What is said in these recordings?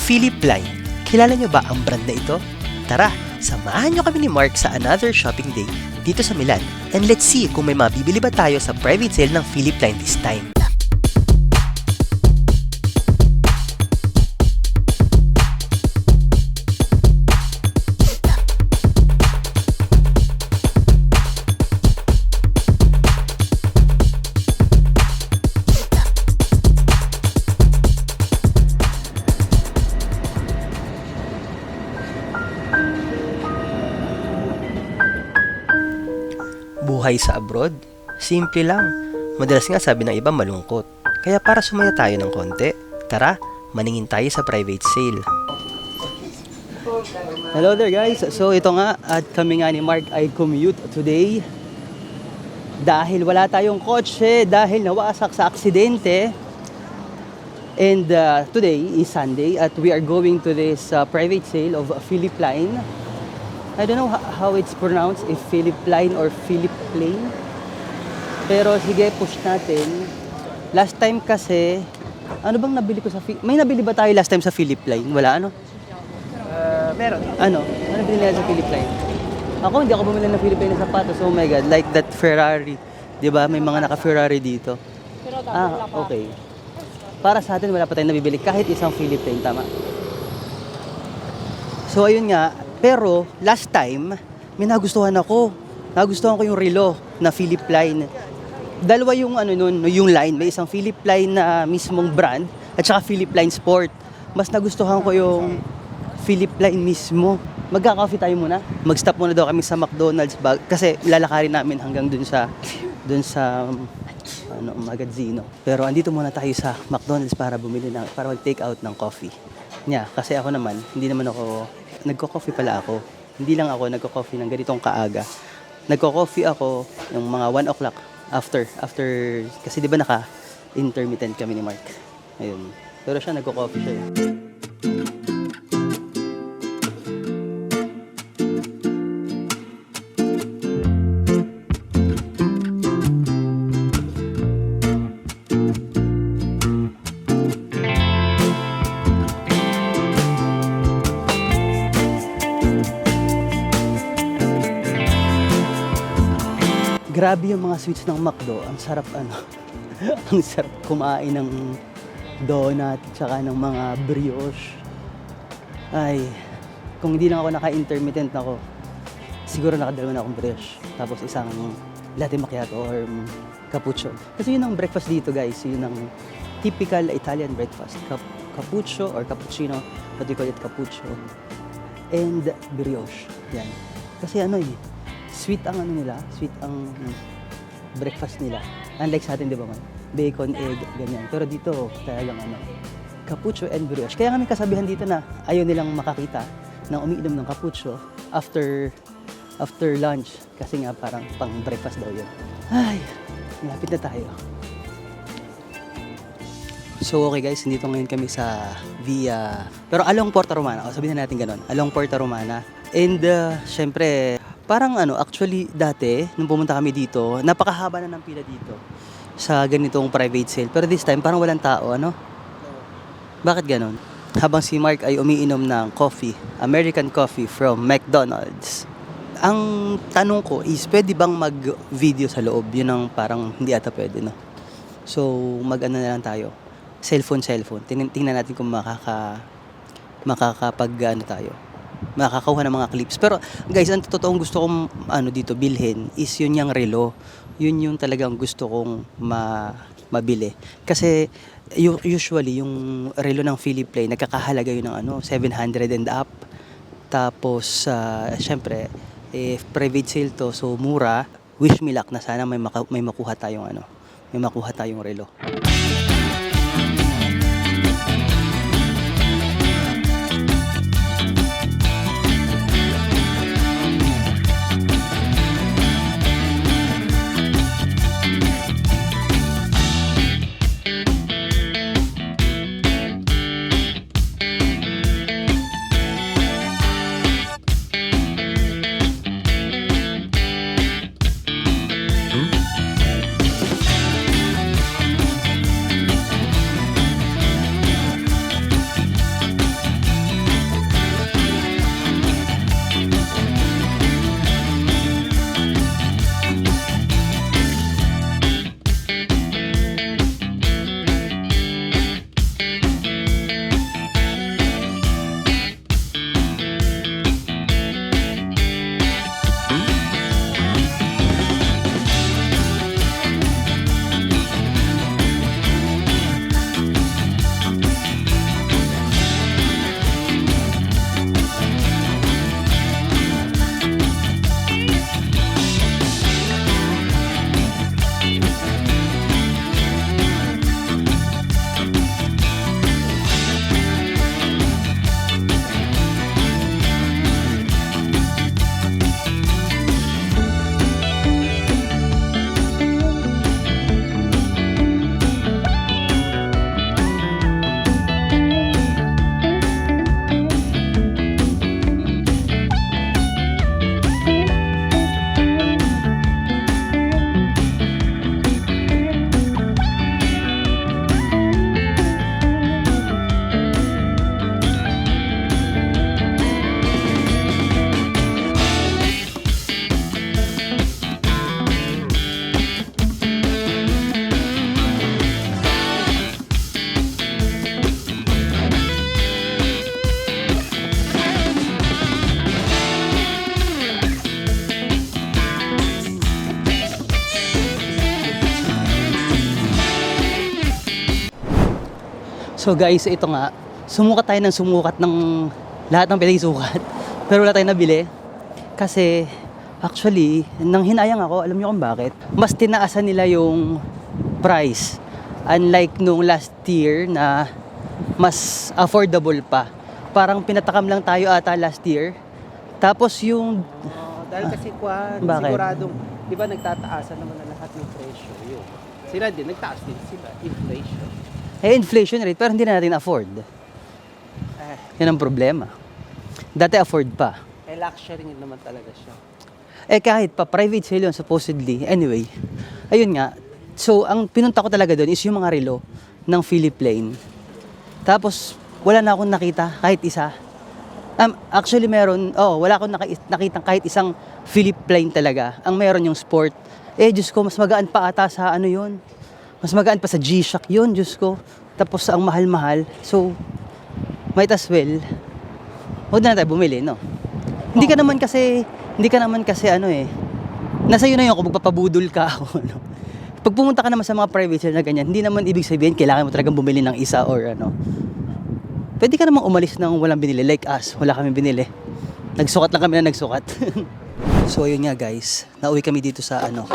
Philip Line. Kilala nyo ba ang brand na ito? Tara, samahan nyo kami ni Mark sa another shopping day dito sa Milan. And let's see kung may mabibili ba tayo sa private sale ng Philip Line this time. Buhay sa abroad? Simple lang. Madalas nga sabi ng iba malungkot. Kaya para sumaya tayo ng konti, tara, maningin tayo sa private sale. Hello there guys. So ito nga at kami nga ni Mark ay commute today. Dahil wala tayong kotse, dahil nawasak sa aksidente. And today is Sunday at we are going to this private sale of Philip Line. I don't know how it's pronounced, if Philip Line or Philip Plane. Pero sige, push natin. Last time kasi, ano bang nabili ko sa may nabili ba tayo last time sa Philip Line? Wala, ano? Meron. Ano binili natin sa Philip Line? Ako, hindi ako bumili ng Philip Line na sapatos. Oh my God, like that Ferrari. Diba? May mga naka-Ferrari dito. Okay. Para sa atin, wala pa tayong nabibili kahit isang Philip Line, tama? So, ayun nga. Pero, last time, may nagustuhan ako. Nagustuhan ko yung relo na Philip Line. Dalawa yung yung line. May isang Philip Line na mismong brand at saka Philip Line Sport. Mas nagustuhan ko yung Philip Line mismo. Magka-coffee tayo muna. Mag-stop muna daw kami sa McDonald's kasi lalakarin namin hanggang dun sa magazino. Pero andito muna tayo sa McDonald's para mag-take out ng coffee. Kasi ako naman, hindi naman ako nagko-coffee pala ako. Hindi lang ako nagko-coffee ng ganitong kaaga. Nagko-coffee ako yung mga 1 o'clock after kasi di ba naka-intermittent kami ni Mark. Ayun. Pero siya nagko-coffee siya. Grabe yung mga sweets ng McDo. Ang sarap ang sarap kumain ng donut tsaka ng mga brioche. Ay, kung hindi lang ako naka-intermittent ako, siguro nakadalawa na akong brioche. Tapos isang latte macchiato or cappuccino. Kasi yun ang breakfast dito guys. Yun ang typical Italian breakfast. Cappuccino or cappuccino. What do you call it? Cappuccino. And brioche. Yan. Kasi sweet ang sweet ang breakfast nila. Unlike sa atin, di ba man? Bacon, egg, ganyan. Pero dito, talagang cappuccino and brioche. Kaya kami kasabihan dito na ayaw nilang makakita ng umiinom ng cappuccino after lunch. Kasi nga parang pang breakfast daw yun. Ay, malapit na tayo. So okay guys, dito ngayon kami sa Via, pero along Porta Romana. O sabihin natin ganun, along Porta Romana. And syempre, parang actually dati, nung pumunta kami dito, napakahaba na ng pila dito sa ganitong private sale. Pero this time, parang walang tao, Bakit ganon? Habang si Mark ay umiinom ng coffee, American coffee from McDonald's. Ang tanong ko is, pwede bang mag-video sa loob? Yun ang parang hindi ata pwede, no? So, na lang tayo. Cellphone. Tingnan natin kung makakakuha ng mga clips. Pero guys, ang totoong gusto kong dito bilhin is yun yung relo. Yun yung talagang gusto kong mabili. Kasi usually yung relo ng Philip Line nagkakahalaga yun ng 700 and up. Tapos syempre private sale to, so mura. Wish me luck na sana may makuha tayong relo. So guys, ito nga, sumukat tayo ng sumukat ng lahat ng pwedeng sukat. Pero wala tayong nabili. Kasi, actually, nang hinayang ako, alam niyo kung bakit? Mas tinaasan nila yung price. Unlike nung last year na mas affordable pa. Parang pinatakam lang tayo ata last year. Tapos yung... Dahil kasi Bakit? siguradong, di ba nagtataasan naman na lahat ng presyo yun. Sila din, nagtaas din sila, inflation. inflation rate, pero hindi na natin afford. Yan ang problema. Dati afford pa. Luxury naman talaga siya. Kahit pa, private sale yun, supposedly. Anyway, ayun nga. So, ang pinunta ko talaga doon is yung mga relo ng Philippine. Tapos, wala na akong nakita, kahit isa. Actually, meron, wala akong nakita kahit isang Philippine talaga. Ang meron yung sport. Diyos ko, mas magaan pa ata sa ano yun. Mas magaan pa sa G-Shock yun, Diyos ko. Tapos, ang mahal-mahal. So, might as well, huwag na tayo bumili, no? Hindi ka naman kasi nasa iyo na yun kung magpapabudol ka o ano. Pag pumunta ka naman sa mga private sale na ganyan, hindi naman ibig sabihin kailangan mo talagang bumili ng isa or ano. Pwede ka namang umalis ng walang binili, like us, wala kami binili. Nagsukat lang kami na nagsukat. So ayun nga guys, nauwi kami dito sa ano.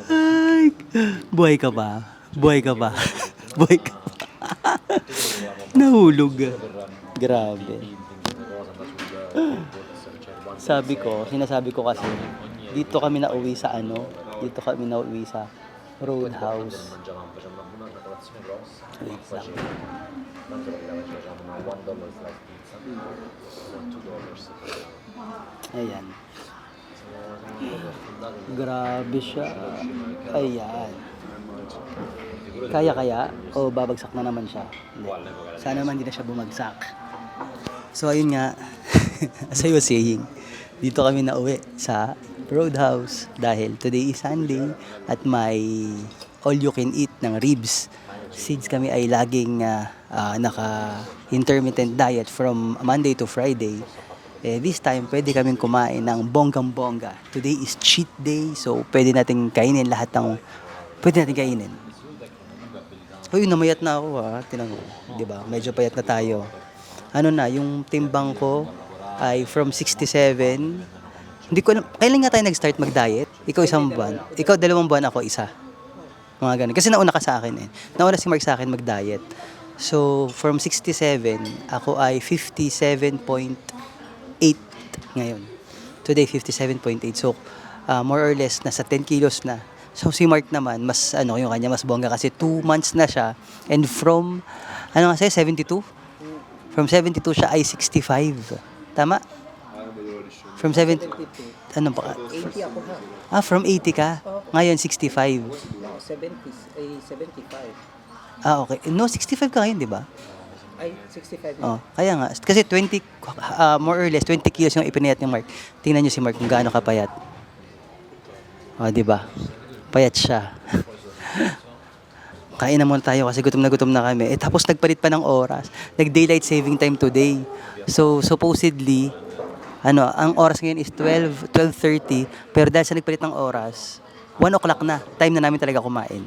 Ay, buhay ka ba? Buhay ka ba? Buhay ka ba? Nahulog. Grabe. Sinasabi ko kasi, dito kami nauwi sa Roadhouse. Wait lang. Ayan. Grabe siya. Ayan. Kaya o babagsak na naman siya? Hindi. Sana naman hindi na siya bumagsak. So ayun nga, as I was saying, dito kami nauwi sa Roadhouse dahil today is Sunday at may all you can eat ng ribs. Since kami ay laging naka-intermittent diet from Monday to Friday, this time pwede kaming kumain ng bonggang-bongga. Today is cheat day, so pwede natin kainin lahat ng pwede natin kainin. Uy, namayat na ako tinan mo, 'di ba? Medyo payat na tayo. Ano na, yung timbang ko ay from 67. Hindi ko alam, kailan nga tayo nag-start mag-diet? Ikaw 1 buwan, ikaw 2 buwan, ako 1. Mga ganun. Kasi nauna ka sa akin Nauna si Mark sa akin mag-diet. So, from 67, ako ay 57.8 ngayon. Today, 57.8. So, more or less, nasa 10 kilos na. So, si Mark naman, mas, yung kanya, mas bongga kasi 2 months na siya. And from, 72? From 72 siya ay 65. Tama? From 70, ano ba? 80 ako ha. From 80 ka? Ngayon, 65. 75. Okay. No, 65 ka ngayon, di ba? Ay, 65. Kaya nga. Kasi 20, more or less, 20 kilos yung ipinayat ni Mark. Tingnan nyo si Mark kung gaano kapayat. Di ba? Payat siya. Kain na muna tayo kasi gutom na kami. Tapos nagpalit pa ng oras. Nag-daylight saving time today. So, supposedly, ang oras ngayon is 12:30. Pero dahil sa nagpalit ng oras, 1 o'clock na. Time na namin talaga kumain.